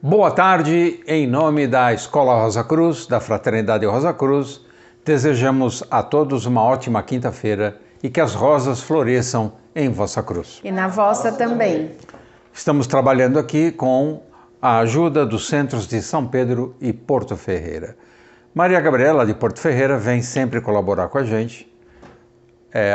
Boa tarde, em nome da Escola Rosa Cruz, da Fraternidade Rosa Cruz, desejamos a todos uma ótima quinta-feira e que as rosas floresçam em vossa cruz. E na vossa também. Estamos trabalhando aqui com a ajuda dos centros de São Pedro e Porto Ferreira. Maria Gabriela de Porto Ferreira vem sempre colaborar com a gente,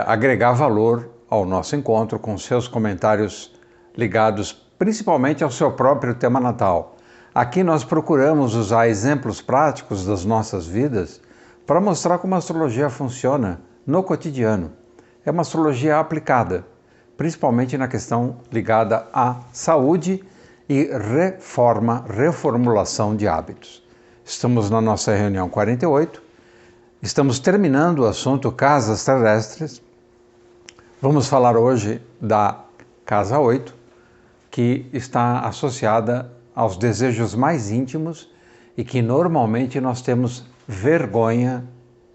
agregar valor ao nosso encontro com seus comentários ligados principalmente ao seu próprio tema natal. Aqui nós procuramos usar exemplos práticos das nossas vidas para mostrar como a astrologia funciona no cotidiano. É uma astrologia aplicada, principalmente na questão ligada à saúde e reformulação de hábitos. Estamos na nossa reunião 48, estamos terminando o assunto casas terrestres. Vamos falar hoje da casa 8, que está associada aos desejos mais íntimos e que normalmente nós temos vergonha,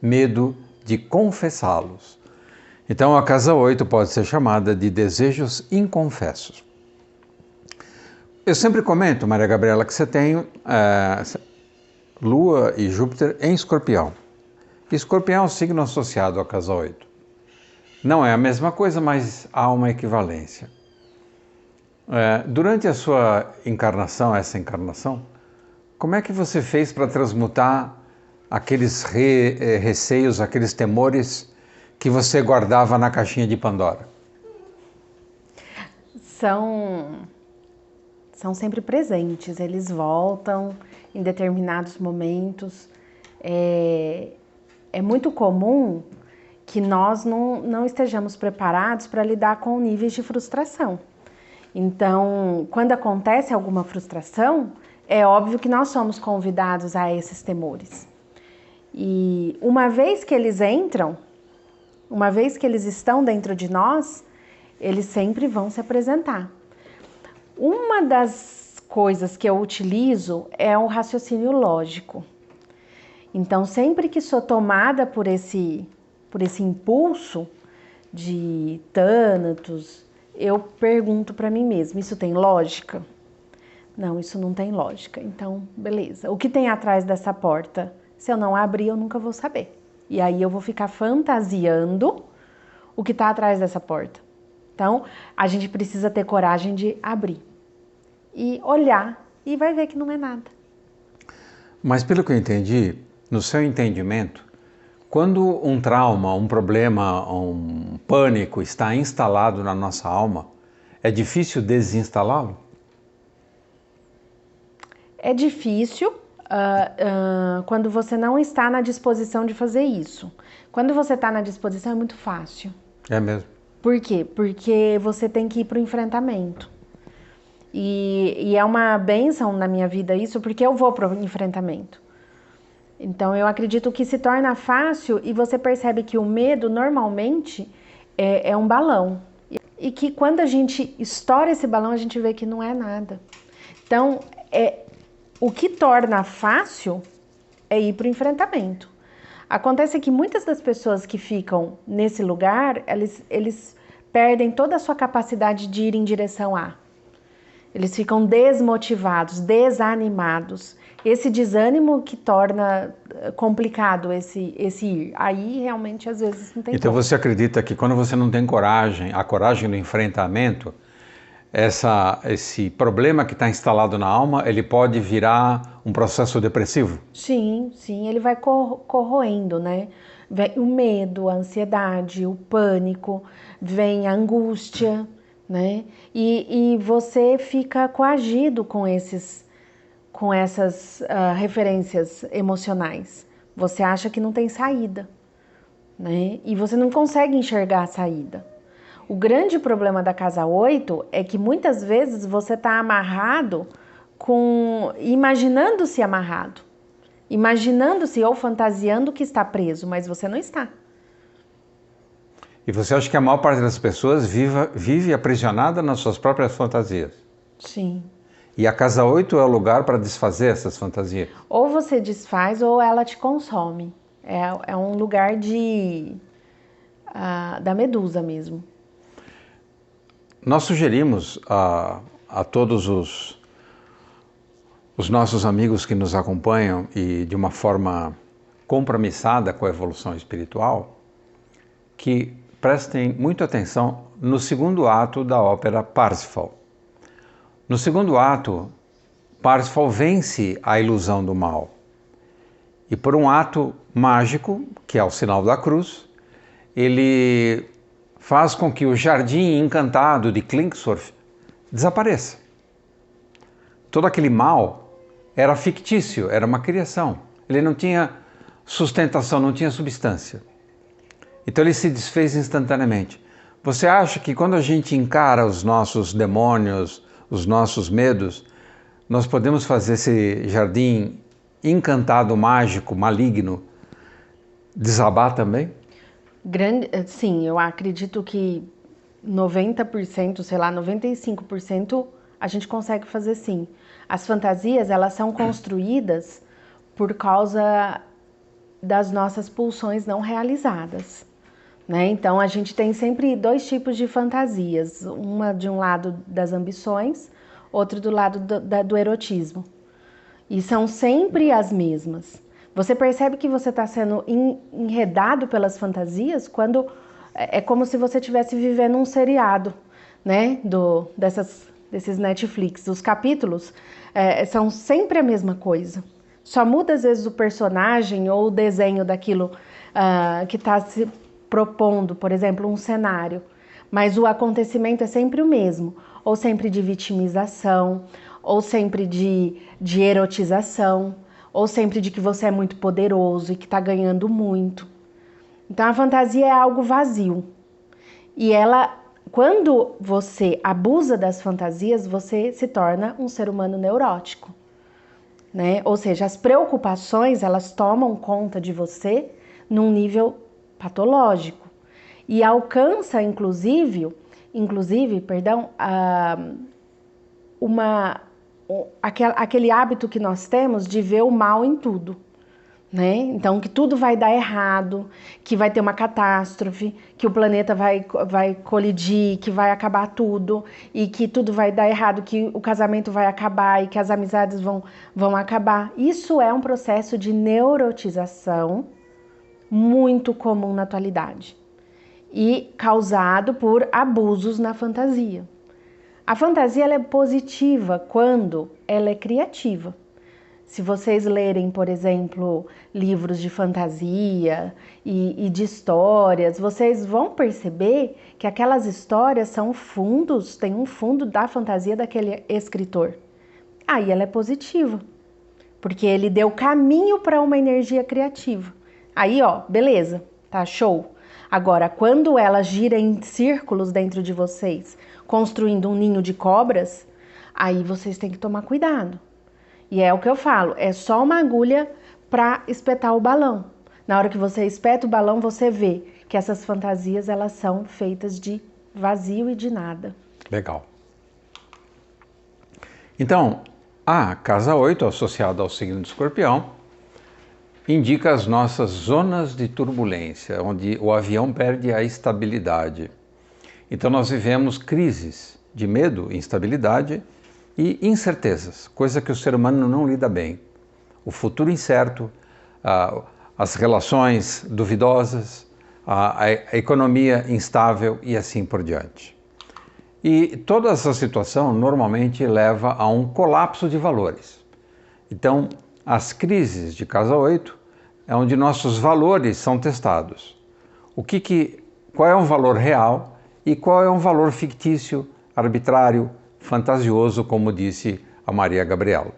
medo de confessá-los. Então a casa 8 pode ser chamada de desejos inconfessos. Eu sempre comento, Maria Gabriela, que você tem Lua e Júpiter em Escorpião. Escorpião é um signo associado à casa 8. Não é a mesma coisa, mas há uma equivalência. Durante a sua encarnação, como é que você fez para transmutar aqueles receios, aqueles temores que você guardava na caixinha de Pandora? São sempre presentes, eles voltam em determinados momentos. É muito comum que nós não estejamos preparados para lidar com níveis de frustração. Então, quando acontece alguma frustração, é óbvio que nós somos convidados a esses temores. E uma vez que eles entram, uma vez que eles estão dentro de nós, eles sempre vão se apresentar. Uma das coisas que eu utilizo é o raciocínio lógico. Então, sempre que sou tomada por esse impulso de Thanatos, eu pergunto para mim mesma, isso tem lógica? Não, isso não tem lógica. Então, beleza. O que tem atrás dessa porta? Se eu não abrir, eu nunca vou saber. E aí eu vou ficar fantasiando o que está atrás dessa porta. Então, a gente precisa ter coragem de abrir e olhar e vai ver que não é nada. Mas pelo que eu entendi, no seu entendimento, quando um trauma, um problema, um pânico está instalado na nossa alma, é difícil desinstalá-lo? É difícil quando você não está na disposição de fazer isso. Quando você está na disposição é muito fácil. É mesmo? Por quê? Porque você tem que ir para o enfrentamento. E é uma bênção na minha vida isso, porque eu vou para o enfrentamento. Então, eu acredito que se torna fácil e você percebe que o medo, normalmente, é um balão. E que quando a gente estoura esse balão, a gente vê que não é nada. Então, o que torna fácil é ir para o enfrentamento. Acontece que muitas das pessoas que ficam nesse lugar, eles perdem toda a sua capacidade de ir em direção a. Eles ficam desmotivados, desanimados. Esse desânimo que torna complicado esse ir. Aí, realmente, às vezes, não tem Então, como. você acredita que quando você não tem coragem, a coragem do enfrentamento, esse problema que está instalado na alma, ele pode virar um processo depressivo? Sim, ele vai corroendo, né? Vem o medo, a ansiedade, o pânico, vem a angústia, né? E você fica coagido com essas referências emocionais. Você acha que não tem saída, né? E você não consegue enxergar a saída. O grande problema da casa 8 é que muitas vezes você está amarrado imaginando-se amarrado, imaginando-se ou fantasiando que está preso, mas você não está. E você acha que a maior parte das pessoas vive aprisionada nas suas próprias fantasias? Sim. E a casa 8 é o lugar para desfazer essas fantasias? Ou você desfaz ou ela te consome. É um lugar da medusa mesmo. Nós sugerimos a todos os nossos amigos que nos acompanham e de uma forma compromissada com a evolução espiritual, que prestem muita atenção no segundo ato da ópera Parsifal. No segundo ato, Parsifal vence a ilusão do mal. E por um ato mágico, que é o sinal da cruz, ele faz com que o jardim encantado de Klingsor desapareça. Todo aquele mal era fictício, era uma criação. Ele não tinha sustentação, não tinha substância. Então ele se desfez instantaneamente. Você acha que quando a gente encara os nossos demônios, os nossos medos, nós podemos fazer esse jardim encantado, mágico, maligno, desabar também? Sim, eu acredito que 90%, sei lá, 95% a gente consegue fazer sim. As fantasias, elas são construídas por causa das nossas pulsões não realizadas, né? Então a gente tem sempre dois tipos de fantasias, uma de um lado das ambições, outro do lado do erotismo. E são sempre as mesmas. Você percebe que você está sendo enredado pelas fantasias quando é como se você estivesse vivendo um seriado, né? Desses Netflix. Os capítulos são sempre a mesma coisa. Só muda às vezes o personagem ou o desenho daquilo que está se propondo, por exemplo, um cenário. Mas o acontecimento é sempre o mesmo. Ou sempre de vitimização, ou sempre de erotização, ou sempre de que você é muito poderoso e que está ganhando muito. Então a fantasia é algo vazio. E ela, quando você abusa das fantasias, você se torna um ser humano neurótico, né? Ou seja, as preocupações, elas tomam conta de você num nível patológico. E alcança, inclusive, aquele hábito que nós temos de ver o mal em tudo, né? Então, que tudo vai dar errado, que vai ter uma catástrofe, que o planeta vai colidir, que vai acabar tudo, e que tudo vai dar errado, que o casamento vai acabar e que as amizades vão acabar. Isso é um processo de neurotização muito comum na atualidade e causado por abusos na fantasia. A fantasia ela é positiva quando ela é criativa. Se vocês lerem, por exemplo, livros de fantasia e de histórias, vocês vão perceber que aquelas histórias são fundos, tem um fundo da fantasia daquele escritor. Aí ela é positiva, porque ele deu caminho para uma energia criativa. Aí, ó, beleza, tá show. Agora, quando ela gira em círculos dentro de vocês, construindo um ninho de cobras, aí vocês têm que tomar cuidado. E é o que eu falo, é só uma agulha para espetar o balão. Na hora que você espeta o balão, você vê que essas fantasias, elas são feitas de vazio e de nada. Legal. Então, a casa 8, associada ao signo de Escorpião, indica as nossas zonas de turbulência, onde o avião perde a estabilidade. Então nós vivemos crises de medo, instabilidade e incertezas, coisa que o ser humano não lida bem. O futuro incerto, as relações duvidosas, a economia instável e assim por diante. E toda essa situação normalmente leva a um colapso de valores. Então, as crises de casa 8 é onde nossos valores são testados. Qual é um valor real e qual é um valor fictício, arbitrário, fantasioso, como disse a Maria Gabriela.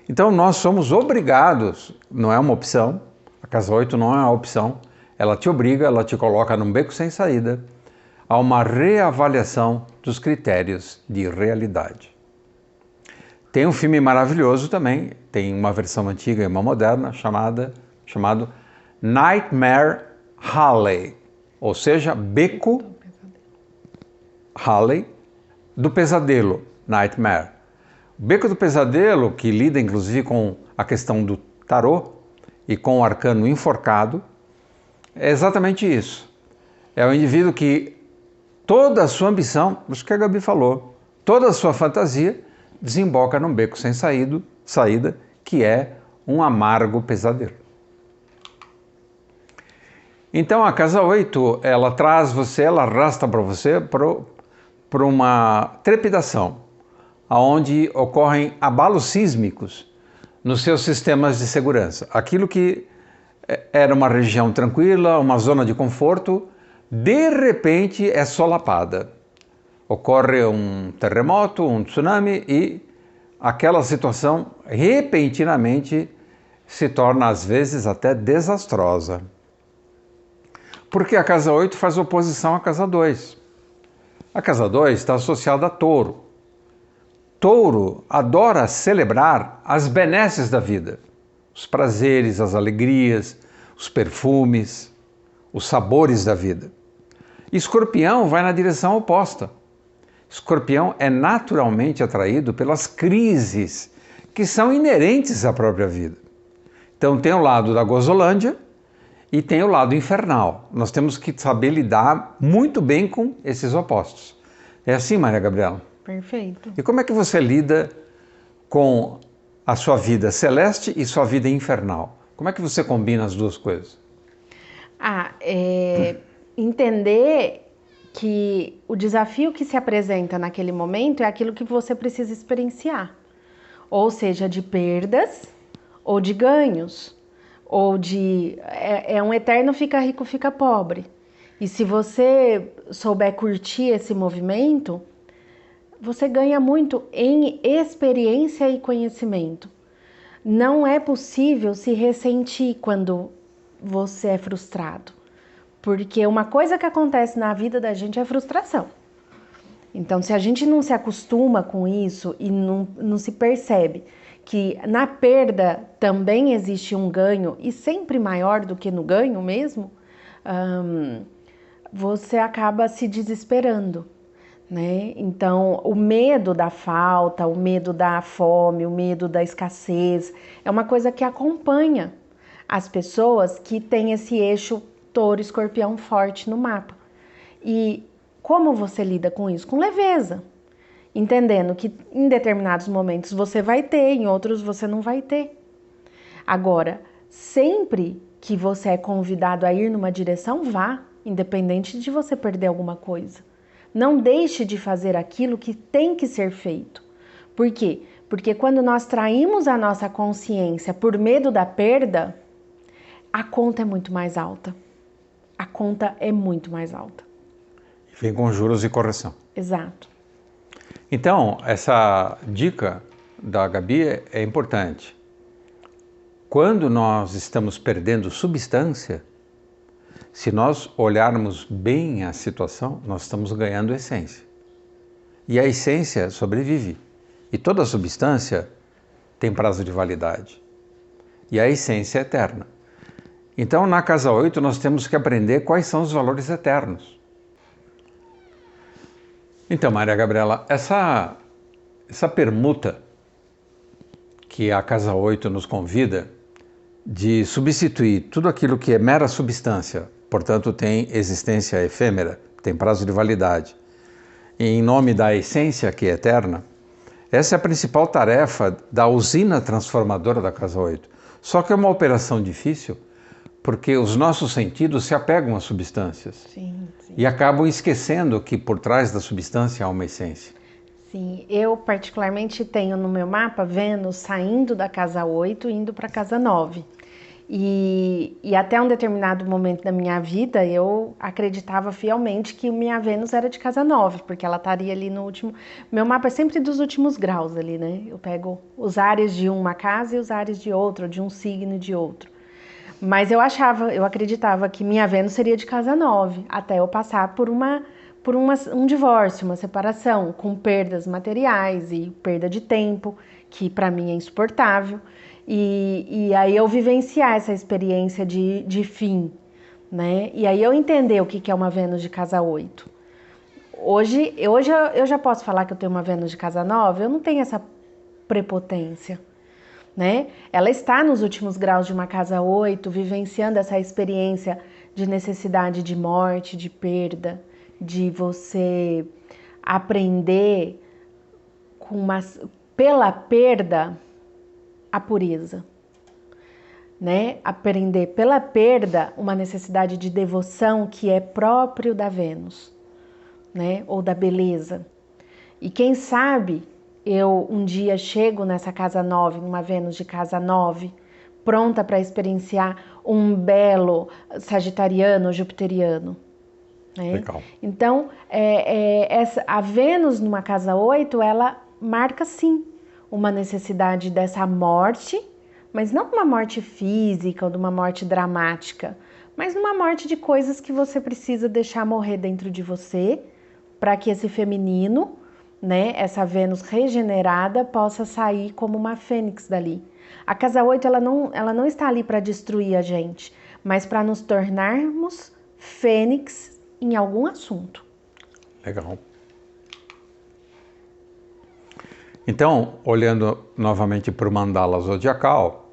Então nós somos obrigados, não é uma opção, a casa 8 não é uma opção, ela te obriga, ela te coloca num beco sem saída, a uma reavaliação dos critérios de realidade. Tem um filme maravilhoso também, tem uma versão antiga e uma moderna, chamado Nightmare Alley, ou seja, Beco Alley do Pesadelo, Nightmare. O Beco do Pesadelo, que lida inclusive com a questão do tarô e com o arcano enforcado, é exatamente isso. É o indivíduo que toda a sua ambição, isso que a Gabi falou, toda a sua fantasia desemboca num beco sem saída, que é um amargo pesadelo. Então a casa 8, ela traz você, ela arrasta para você para uma trepidação, onde ocorrem abalos sísmicos nos seus sistemas de segurança. Aquilo que era uma região tranquila, uma zona de conforto, de repente é solapada. Ocorre um terremoto, um tsunami e aquela situação repentinamente se torna às vezes até desastrosa. Porque a casa 8 faz oposição à casa 2. A casa 2 está associada a Touro. Touro adora celebrar as benesses da vida, os prazeres, as alegrias, os perfumes, os sabores da vida. Escorpião vai na direção oposta. Escorpião é naturalmente atraído pelas crises que são inerentes à própria vida. Então tem o lado da gozolândia e tem o lado infernal. Nós temos que saber lidar muito bem com esses opostos. É assim, Maria Gabriela? Perfeito. E como é que você lida com a sua vida celeste e sua vida infernal? Como é que você combina as duas coisas? Entender que o desafio que se apresenta naquele momento é aquilo que você precisa experienciar. Ou seja, de perdas ou de ganhos. Ou de... É um eterno fica rico, fica pobre. E se você souber curtir esse movimento, você ganha muito em experiência e conhecimento. Não é possível se ressentir quando você é frustrado. Porque uma coisa que acontece na vida da gente é frustração. Então, se a gente não se acostuma com isso e não se percebe que na perda também existe um ganho e sempre maior do que no ganho mesmo, você acaba se desesperando, né? Então, o medo da falta, o medo da fome, o medo da escassez é uma coisa que acompanha as pessoas que têm esse eixo Touro, Escorpião forte no mapa. E como você lida com isso? Com leveza, entendendo que em determinados momentos você vai ter, em outros você não vai ter. Agora, sempre que você é convidado a ir numa direção, vá, independente de você perder alguma coisa. Não deixe de fazer aquilo que tem que ser feito. Por quê? Porque quando nós traímos a nossa consciência por medo da perda, a conta é muito mais alta. A conta é muito mais alta. Vem com juros e correção. Exato. Então, essa dica da Gabi é importante. Quando nós estamos perdendo substância, se nós olharmos bem a situação, nós estamos ganhando essência. E a essência sobrevive. E toda substância tem prazo de validade. E a essência é eterna. Então, na casa 8, nós temos que aprender quais são os valores eternos. Então, Maria Gabriela, essa permuta que a casa 8 nos convida de substituir tudo aquilo que é mera substância, portanto tem existência efêmera, tem prazo de validade, em nome da essência que é eterna, essa é a principal tarefa da usina transformadora da casa 8. Só que é uma operação difícil, porque os nossos sentidos se apegam às substâncias. Sim. E acabam esquecendo que por trás da substância há uma essência. Sim, eu particularmente tenho no meu mapa Vênus saindo da casa 8 e indo para a casa 9. E até um determinado momento da minha vida eu acreditava fielmente que minha Vênus era de casa 9, porque ela estaria ali no último... Meu mapa é sempre dos últimos graus ali, né? Eu pego os ares de uma casa e os ares de outra, de um signo e de outro. Mas eu acreditava que minha Vênus seria de casa 9, até eu passar por um divórcio, uma separação, com perdas materiais e perda de tempo, que para mim é insuportável. E aí eu vivenciar essa experiência de fim, né? E aí eu entender o que é uma Vênus de casa 8. Hoje eu já posso falar que eu tenho uma Vênus de casa 9, eu não tenho essa prepotência. Né? Ela está nos últimos graus de uma casa 8, vivenciando essa experiência de necessidade de morte, de perda, de você aprender pela perda a pureza, né? Aprender pela perda uma necessidade de devoção que é próprio da Vênus, né? Ou da beleza. E quem sabe eu um dia chego nessa casa 9, numa Vênus de casa 9, pronta para experienciar um belo sagitariano ou jupiteriano. Né? Legal. Então, a Vênus numa casa 8, ela marca sim uma necessidade dessa morte, mas não uma morte física ou de uma morte dramática, mas uma morte de coisas que você precisa deixar morrer dentro de você para que esse feminino, né, essa Vênus regenerada, possa sair como uma fênix dali. A casa 8, ela não está ali para destruir a gente, mas para nos tornarmos fênix em algum assunto. Legal. Então, olhando novamente para o mandala zodiacal,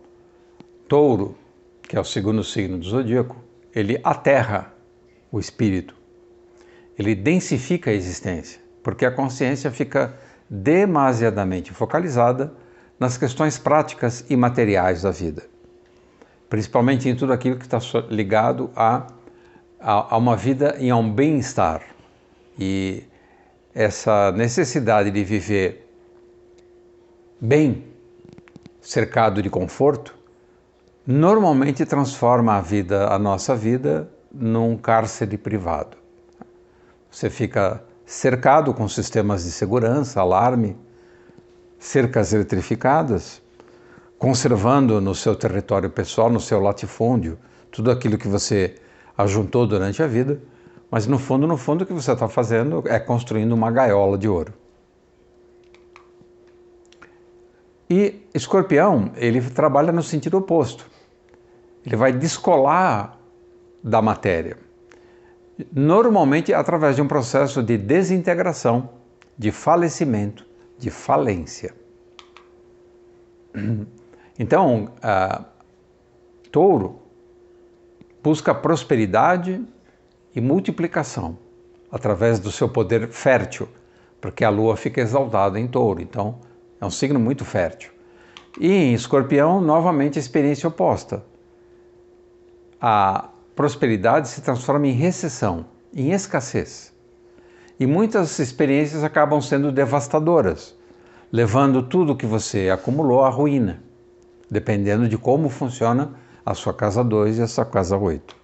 Touro, que é o segundo signo do zodíaco, ele aterra o espírito, ele densifica a existência, porque a consciência fica demasiadamente focalizada nas questões práticas e materiais da vida, principalmente em tudo aquilo que está ligado a uma vida e a um bem-estar. E essa necessidade de viver bem, cercado de conforto, normalmente transforma a nossa vida num cárcere privado. Você fica cercado com sistemas de segurança, alarme, cercas eletrificadas, conservando no seu território pessoal, no seu latifúndio, tudo aquilo que você ajuntou durante a vida, mas no fundo, o que você está fazendo é construindo uma gaiola de ouro. E Escorpião, ele trabalha no sentido oposto. Ele vai descolar da matéria, normalmente através de um processo de desintegração, de falecimento, de falência. Então, Touro busca prosperidade e multiplicação através do seu poder fértil, porque a Lua fica exaltada em Touro, então é um signo muito fértil. E em Escorpião, novamente, a experiência oposta. A prosperidade se transforma em recessão, em escassez. E muitas experiências acabam sendo devastadoras, levando tudo que você acumulou à ruína, dependendo de como funciona a sua casa 2 e a sua casa 8.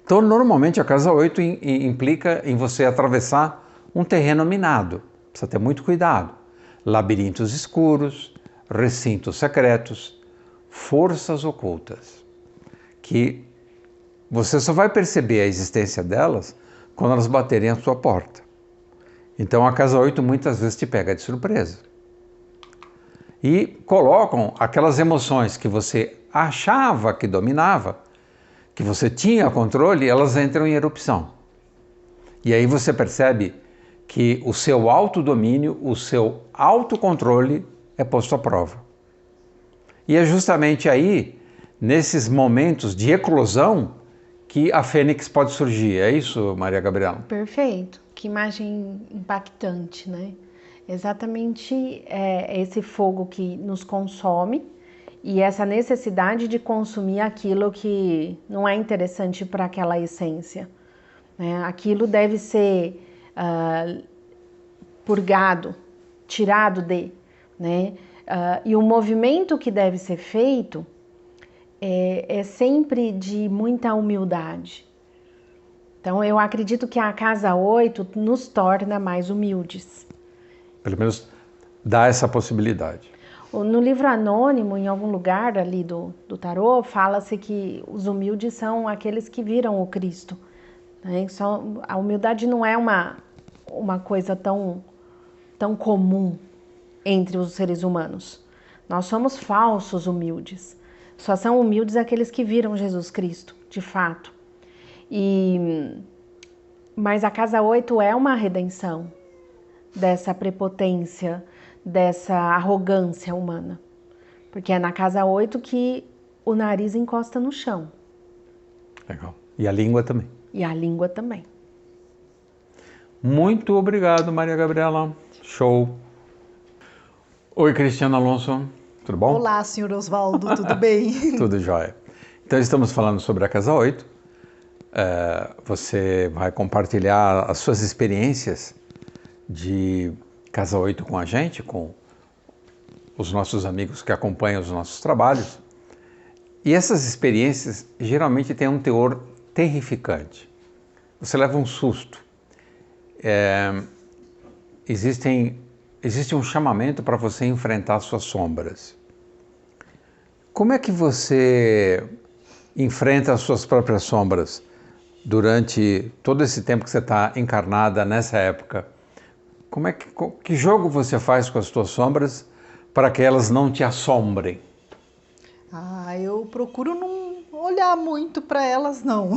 Então, normalmente, a casa 8 implica em você atravessar um terreno minado. Precisa ter muito cuidado. Labirintos escuros, recintos secretos, forças ocultas, que você só vai perceber a existência delas quando elas baterem à sua porta. Então a casa 8 muitas vezes te pega de surpresa. E colocam aquelas emoções que você achava que dominava, que você tinha controle, elas entram em erupção. E aí você percebe que o seu autodomínio, o seu autocontrole é posto à prova. E é justamente aí, nesses momentos de eclosão, que a fênix pode surgir. É isso, Maria Gabriela? Perfeito. Que imagem impactante, né? Exatamente esse fogo que nos consome e essa necessidade de consumir aquilo que não é interessante para aquela essência. Né? Aquilo deve ser purgado, tirado de, né? E o movimento que deve ser feito é sempre de muita humildade. Então, eu acredito que a casa 8 nos torna mais humildes. Pelo menos dá essa possibilidade. No livro anônimo, em algum lugar ali do tarô, fala-se que os humildes são aqueles que viram o Cristo. Né? A humildade não é uma coisa tão comum entre os seres humanos. Nós somos falsos humildes. Só são humildes aqueles que viram Jesus Cristo, de fato. Mas a casa 8 é uma redenção dessa prepotência, dessa arrogância humana. Porque é na casa 8 que o nariz encosta no chão. Legal. E a língua também. E a língua também. Muito obrigado, Maria Gabriela. Show. Oi, Cristiano Alonso. tudo bom? Olá, senhor Oswaldo, tudo bem? Tudo jóia. Então estamos falando sobre a Casa 8. Você vai compartilhar as suas experiências de Casa 8 com a gente, com os nossos amigos que acompanham os nossos trabalhos. E essas experiências geralmente têm um teor terrificante. Você leva um susto. Existe um chamamento para você enfrentar suas sombras. Como é que você enfrenta as suas próprias sombras durante todo esse tempo que você está encarnada nessa época? Que jogo você faz com as suas sombras para que elas não te assombrem? Eu procuro não olhar muito para elas, não.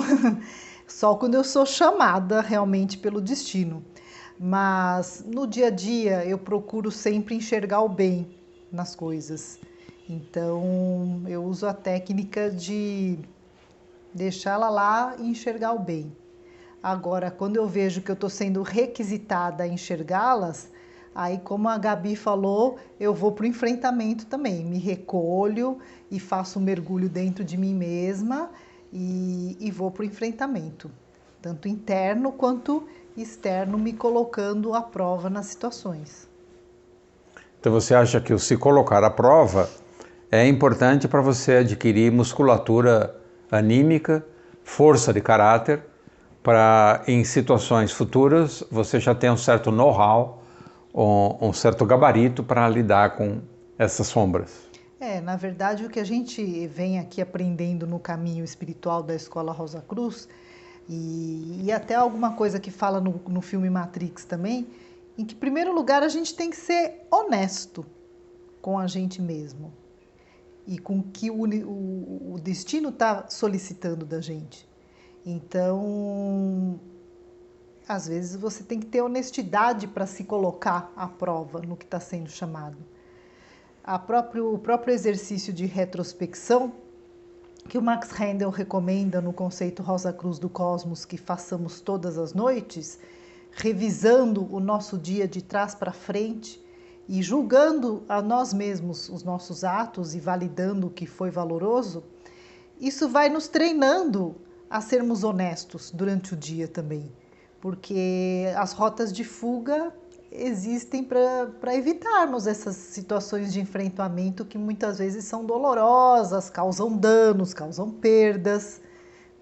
Só quando eu sou chamada realmente pelo destino. Mas no dia a dia eu procuro sempre enxergar o bem nas coisas. Então eu uso a técnica de deixá-la lá e enxergar o bem. Agora, quando eu vejo que eu estou sendo requisitada a enxergá-las, aí, como a Gabi falou, eu vou para o enfrentamento também. Me recolho e faço um mergulho dentro de mim mesma e vou para o enfrentamento. Tanto interno quanto externo, me colocando à prova nas situações. Então você acha que o se colocar à prova é importante para você adquirir musculatura anímica, força de caráter, para em situações futuras você já ter um certo know-how, um certo gabarito para lidar com essas sombras? Na verdade, o que a gente vem aqui aprendendo no caminho espiritual da Escola Rosa Cruz, e até alguma coisa que fala no filme Matrix também, em que, em primeiro lugar, a gente tem que ser honesto com a gente mesmo e com o que o destino está solicitando da gente. Então, às vezes você tem que ter honestidade para se colocar à prova no que está sendo chamado. O próprio exercício de retrospecção, que o Max Rendel recomenda no conceito Rosa Cruz do Cosmos, que façamos todas as noites, revisando o nosso dia de trás para frente e julgando a nós mesmos os nossos atos e validando o que foi valoroso, isso vai nos treinando a sermos honestos durante o dia também, porque as rotas de fuga existem para evitarmos essas situações de enfrentamento que muitas vezes são dolorosas, causam danos, causam perdas,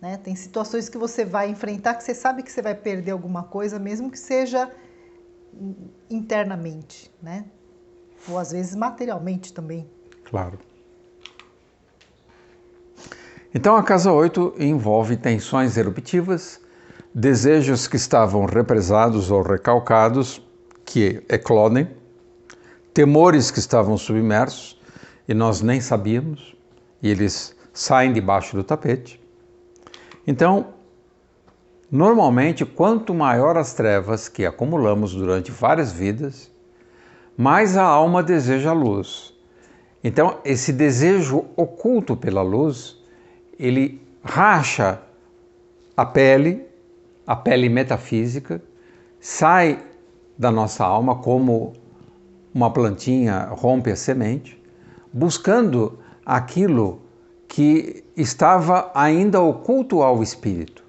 né? Tem situações que você vai enfrentar que você sabe que você vai perder alguma coisa, mesmo que seja internamente, né? Ou às vezes materialmente também. Claro. Então a Casa 8 envolve tensões eruptivas, desejos que estavam represados ou recalcados, que eclodem, temores que estavam submersos e nós nem sabíamos, e eles saem debaixo do tapete. Então, normalmente, quanto maior as trevas que acumulamos durante várias vidas, mais a alma deseja a luz. Então, esse desejo oculto pela luz, ele racha a pele metafísica, sai da nossa alma como uma plantinha rompe a semente, buscando aquilo que estava ainda oculto ao espírito.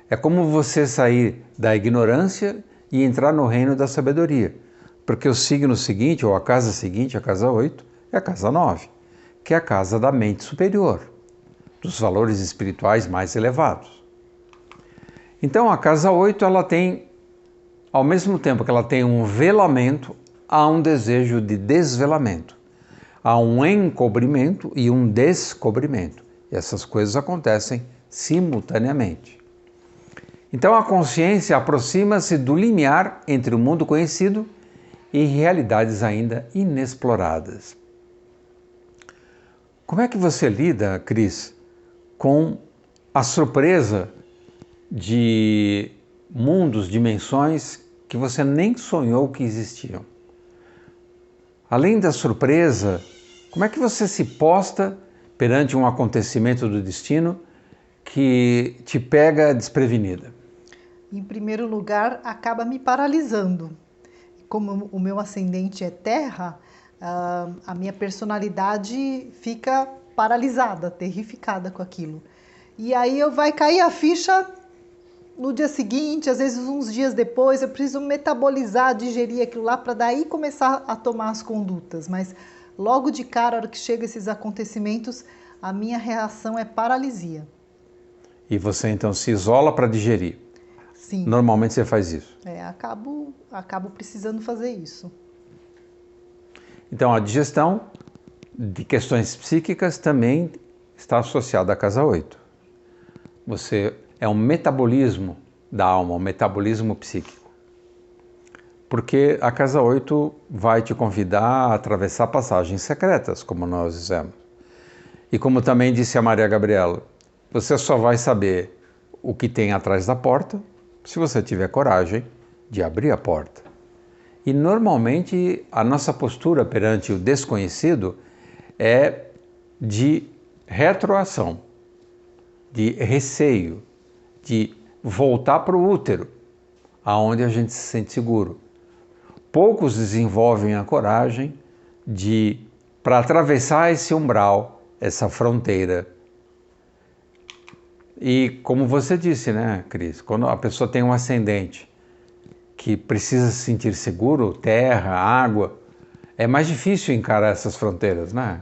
É como você sair da ignorância e entrar no reino da sabedoria, porque o signo seguinte, ou a casa seguinte, a casa 8, é a casa 9, que é a casa da mente superior, dos valores espirituais mais elevados. Então a casa 8, ela tem, ao mesmo tempo que ela tem um velamento, há um desejo de desvelamento. Há um encobrimento e um descobrimento. E essas coisas acontecem simultaneamente. Então a consciência aproxima-se do limiar entre o mundo conhecido e realidades ainda inexploradas. Como é que você lida, Cris, com a surpresa de mundos, dimensões que você nem sonhou que existiam? Além da surpresa, como é que você se posta perante um acontecimento do destino que te pega desprevenida? Em primeiro lugar, acaba me paralisando. Como o meu ascendente é terra, a minha personalidade fica paralisada, terrificada com aquilo. E aí vai cair a ficha no dia seguinte, às vezes uns dias depois, eu preciso metabolizar, digerir aquilo lá para daí começar a tomar as condutas. Mas logo de cara, a hora que chegam esses acontecimentos, a minha reação é paralisia. E você então se isola para digerir? Sim. Normalmente você faz isso? Acabo precisando fazer isso. Então a digestão de questões psíquicas também está associada à casa 8. É um metabolismo da alma, um metabolismo psíquico. Porque a casa 8 vai te convidar a atravessar passagens secretas, como nós dizemos. E como também disse a Maria Gabriela, você só vai saber o que tem atrás da porta se você tiver coragem de abrir a porta. E normalmente a nossa postura perante o desconhecido é de retroação, de receio, de voltar para o útero, aonde a gente se sente seguro. Poucos desenvolvem a coragem para atravessar esse umbral, essa fronteira. E como você disse, né, Cris, quando a pessoa tem um ascendente que precisa se sentir seguro, terra, água, é mais difícil encarar essas fronteiras, né?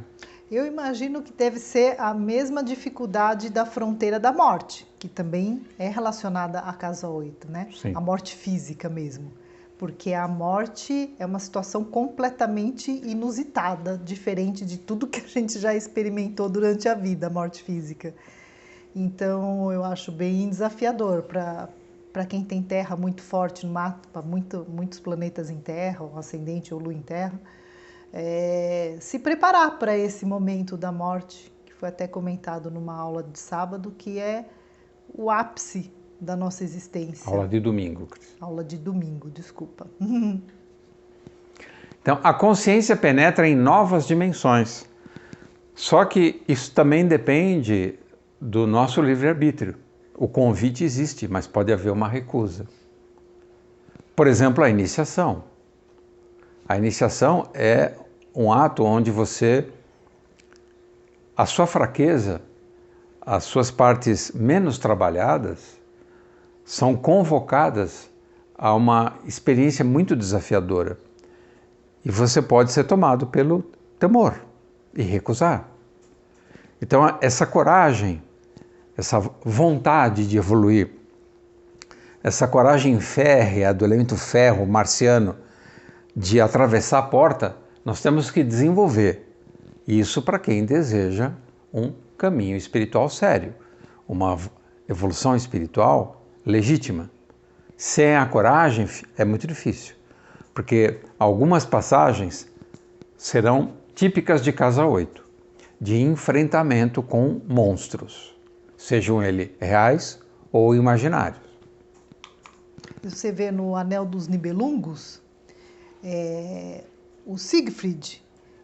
Eu imagino que deve ser a mesma dificuldade da fronteira da morte, que também é relacionada à casa 8, né? Sim. A morte física mesmo. Porque a morte é uma situação completamente inusitada, diferente de tudo que a gente já experimentou durante a vida, a morte física. Então, eu acho bem desafiador para quem tem terra muito forte no mapa, muitos planetas em terra, ou ascendente ou lua em terra, se preparar para esse momento da morte, que foi até comentado numa aula de sábado, que é o ápice da nossa existência. Aula de domingo, Cris. Aula de domingo, desculpa. Então, a consciência penetra em novas dimensões. Só que isso também depende do nosso livre-arbítrio. O convite existe, mas pode haver uma recusa. Por exemplo, a iniciação. A iniciação é um ato onde a sua fraqueza, as suas partes menos trabalhadas, são convocadas a uma experiência muito desafiadora. E você pode ser tomado pelo temor e recusar. Então, essa coragem, essa vontade de evoluir, essa coragem férrea do elemento ferro marciano de atravessar a porta, nós temos que desenvolver. Isso para quem deseja um caminho espiritual sério, uma evolução espiritual legítima. Sem a coragem é muito difícil, porque algumas passagens serão típicas de casa 8, de enfrentamento com monstros, sejam eles reais ou imaginários. Você vê no Anel dos Nibelungos, o Siegfried,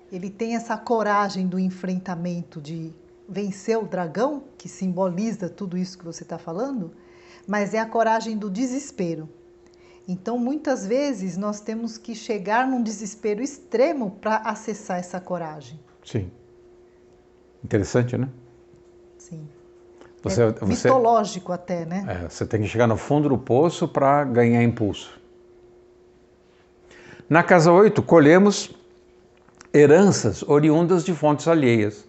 ele tem essa coragem do enfrentamento, de vencer o dragão, que simboliza tudo isso que você está falando, mas é a coragem do desespero. Então, muitas vezes, nós temos que chegar num desespero extremo para acessar essa coragem. Sim. Interessante, né? Sim. Mitológico até, né? Você tem que chegar no fundo do poço para ganhar impulso. Na casa 8, colhemos heranças oriundas de fontes alheias.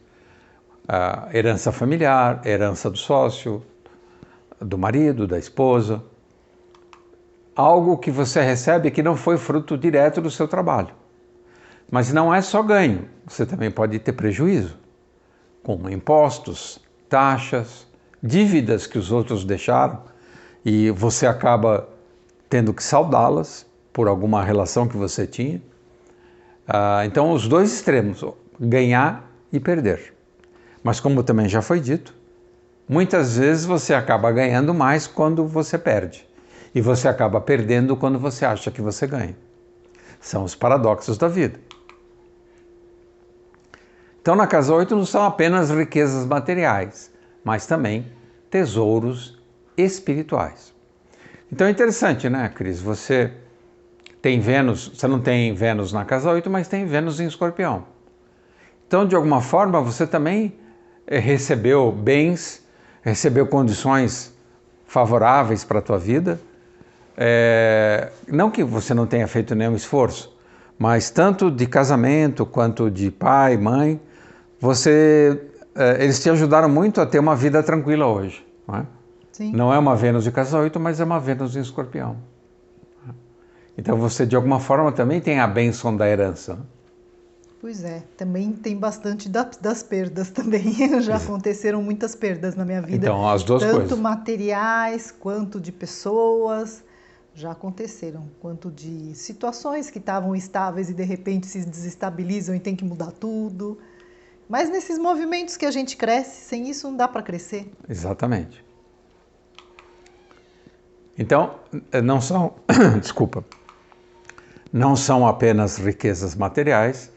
A herança familiar, herança do sócio, do marido, da esposa. Algo que você recebe que não foi fruto direto do seu trabalho. Mas não é só ganho, você também pode ter prejuízo, como impostos, taxas, dívidas que os outros deixaram e você acaba tendo que saldá-las por alguma relação que você tinha. Então, os dois extremos, ganhar e perder. Mas como também já foi dito, muitas vezes você acaba ganhando mais quando você perde. E você acaba perdendo quando você acha que você ganha. São os paradoxos da vida. Então, na casa 8 não são apenas riquezas materiais, mas também tesouros espirituais. Então é interessante, né, Cris? Você tem Vênus, você não tem Vênus na casa 8, mas tem Vênus em Escorpião. Então, de alguma forma, você também recebeu bens, recebeu condições favoráveis para a tua vida. Não que você não tenha feito nenhum esforço, mas tanto de casamento quanto de pai, mãe, eles te ajudaram muito a ter uma vida tranquila hoje. Não é? Sim. Não é uma Vênus de casa 8, mas é uma Vênus em Escorpião. Então você, de alguma forma, também tem a bênção da herança. Pois é, também tem bastante das perdas também. Já aconteceram muitas perdas na minha vida. Então, as duas coisas. Tanto materiais, quanto de pessoas, já aconteceram. Quanto de situações que estavam estáveis e de repente se desestabilizam e tem que mudar tudo. Mas nesses movimentos que a gente cresce, sem isso não dá para crescer. Exatamente. Então, não são, desculpa, não são apenas riquezas materiais,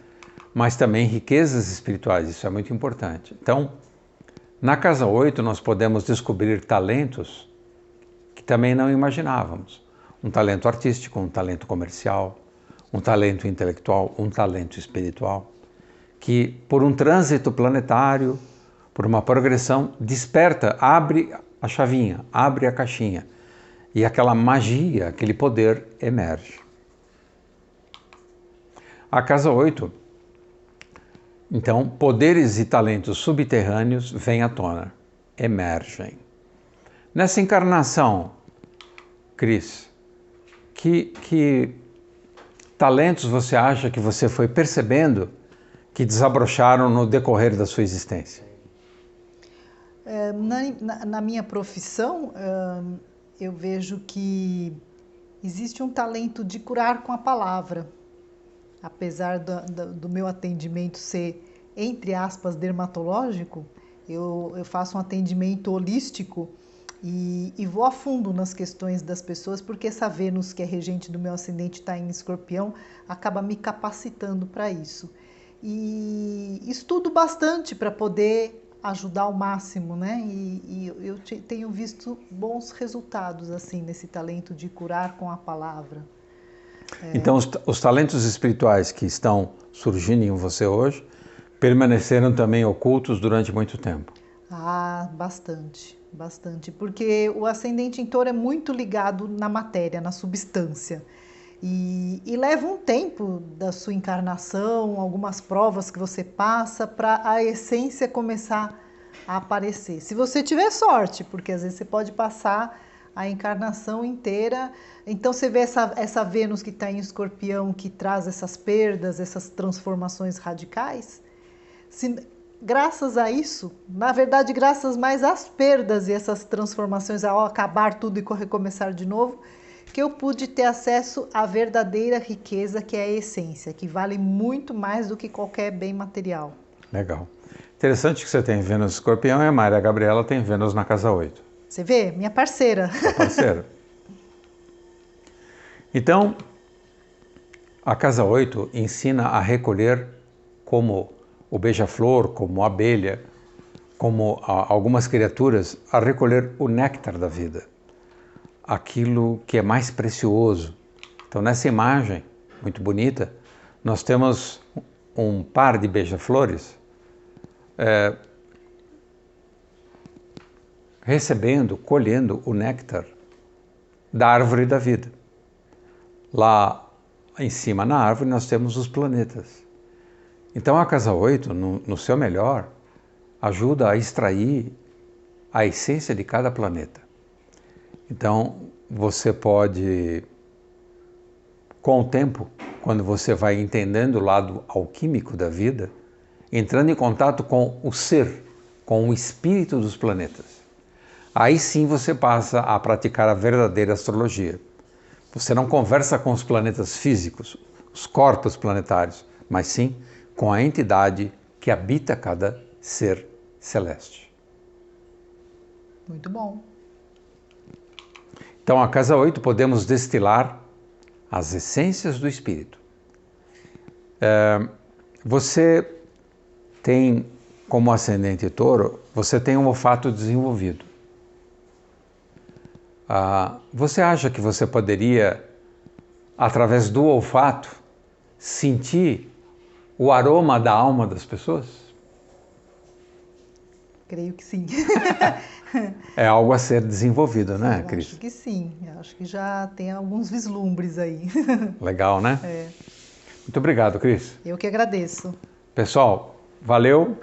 mas também riquezas espirituais, isso é muito importante. Então, na casa 8 nós podemos descobrir talentos que também não imaginávamos. Um talento artístico, um talento comercial, um talento intelectual, um talento espiritual, que por um trânsito planetário, por uma progressão, desperta, abre a chavinha, abre a caixinha, e aquela magia, aquele poder emerge. A casa 8, então, poderes e talentos subterrâneos vêm à tona, emergem. Nessa encarnação, Cris, que talentos você acha que você foi percebendo que desabrocharam no decorrer da sua existência? Na minha profissão, eu vejo que existe um talento de curar com a palavra. Apesar do meu atendimento ser, entre aspas, dermatológico, eu faço um atendimento holístico e vou a fundo nas questões das pessoas, porque essa Vênus, que é regente do meu ascendente, está em Escorpião, acaba me capacitando para isso. E estudo bastante para poder ajudar ao máximo, né? E eu tenho visto bons resultados assim nesse talento de curar com a palavra. Então, os talentos espirituais que estão surgindo em você hoje permaneceram também ocultos durante muito tempo? Ah, bastante, bastante. Porque o ascendente em Touro é muito ligado na matéria, na substância. E leva um tempo da sua encarnação, algumas provas que você passa para a essência começar a aparecer. Se você tiver sorte, porque às vezes você pode passar a encarnação inteira. Então você vê essa Vênus que está em Escorpião, que traz essas perdas, essas transformações radicais. Graças a isso, na verdade, graças mais às perdas e essas transformações, ao acabar tudo e recomeçar de novo, que eu pude ter acesso à verdadeira riqueza, que é a essência, que vale muito mais do que qualquer bem material. Legal. Interessante que você tem Vênus em Escorpião e a Maria Gabriela tem Vênus na casa 8. Você vê? Minha parceira. Sua parceira. Então, a casa 8 ensina a recolher como o beija-flor, como a abelha, como algumas criaturas, a recolher o néctar da vida, aquilo que é mais precioso. Então, nessa imagem muito bonita, nós temos um par de beija-flores recebendo, colhendo o néctar da árvore da vida. Lá em cima na árvore nós temos os planetas. Então a casa 8, no seu melhor, ajuda a extrair a essência de cada planeta. Então você pode, com o tempo, quando você vai entendendo o lado alquímico da vida, entrando em contato com o ser, com o espírito dos planetas. Aí sim você passa a praticar a verdadeira astrologia. Você não conversa com os planetas físicos, os corpos planetários, mas sim com a entidade que habita cada ser celeste. Muito bom. Então, a casa 8 podemos destilar as essências do espírito. Você tem, como ascendente Touro, você tem um olfato desenvolvido. Você acha que você poderia através do olfato, sentir o aroma da alma das pessoas? Creio que sim. É algo a ser desenvolvido, né, Eu Cris? acho que sim. Eu acho que já tem alguns vislumbres aí. Legal, né? Muito obrigado, Cris. Eu que agradeço. Pessoal, valeu.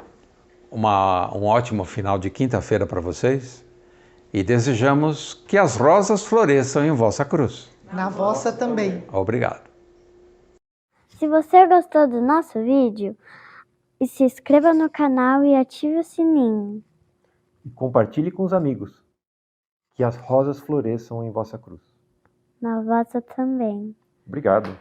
Um ótimo final de quinta-feira para vocês. E desejamos que as rosas floresçam em vossa cruz. Na vossa também. Obrigado. Se você gostou do nosso vídeo, se inscreva no canal e ative o sininho. E compartilhe com os amigos. Que as rosas floresçam em vossa cruz. Na vossa também. Obrigado.